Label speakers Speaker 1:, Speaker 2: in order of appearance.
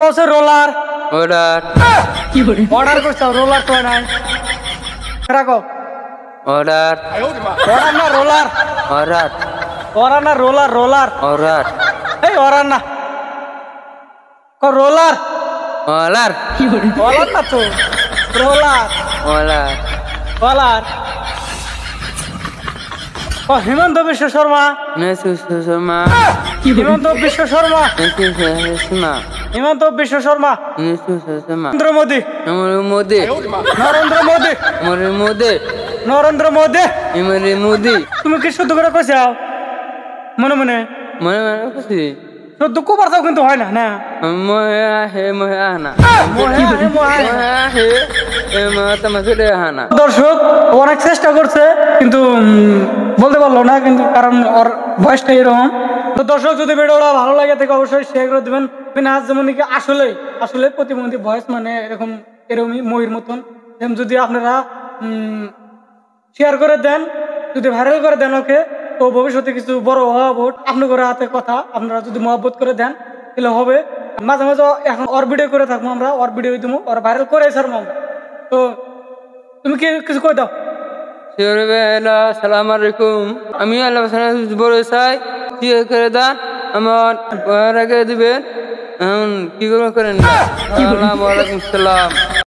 Speaker 1: আছে roller
Speaker 2: order
Speaker 1: order করছো roller তো নাই রাখো
Speaker 2: অর্ডার
Speaker 1: অর্ডার না রোলার
Speaker 2: অর্ডার
Speaker 1: অর্ডার না রোলার রোলার
Speaker 2: অর্ডার
Speaker 1: এই অর্ডার না রোলার
Speaker 2: অর্ডার
Speaker 1: রোলার না তো রোলার
Speaker 2: অর্ডার
Speaker 1: রোলার ও হিমন্ত বিশ্ব শর্মা
Speaker 2: নেসু সুষমা
Speaker 1: হিমন্ত বিশ্ব শর্মা
Speaker 2: নেসু সুষমা
Speaker 1: হিমন্ত বিশ্ব শর্মা
Speaker 2: নেসু সুষমা
Speaker 1: নরেন্দ্র মোদী
Speaker 2: আমার মোদি
Speaker 1: নরেন্দ্র মোদী
Speaker 2: আমার মোদি
Speaker 1: নরেন্দ্র মোদী
Speaker 2: আমার মোদি
Speaker 1: তুমি কি শুদ্ধ করে কইছাও মনে মনে
Speaker 2: মনে মনে খুশি
Speaker 1: শুদ্ধ কুবার তাও কিন্তু হয় না না
Speaker 2: মহে হে মহে আনা
Speaker 1: মহে আহে, মহে আহে।
Speaker 2: মহে হে এ মাতা মাসুরে আনা
Speaker 1: দর্শক অনেক চেষ্টা করছে কিন্তু বলতে পারলো না কিন্তু কারণ ওর ভয়েসটা এরকম তো দর্শক যদি ভিডিওটা ভালো লাগে থাকে অবশ্যই শেয়ার করে দেবেন ফিনাজ যেমন কি আসলে প্রতিবন্ধী ভয়েস মানে এরকমই ময়ূর মতন যেমন যদি আপনারা শেয়ার করে দেন যদি ভাইরাল করে দেন ওকে তো ভবিষ্যতে কিছু বড় হওয়া আপনাদের হাতে কথা আপনারা যদি মহব্বত করে দেন তাহলে হবে মাঝে মাঝে এখন ওর ভিডিও করে থাকবো আমরা ওর ভিডিও দিব ওর ভাইরাল করে ছাড়বো আমরা তো তুমি কি কিছু কই দাও
Speaker 2: সালাম আলাইকুম আমি আল্লাহ বড় চাই শেয়ার করে দেন আমার আগে দিবেন কি করেন ওয়ালাইকুম সালাম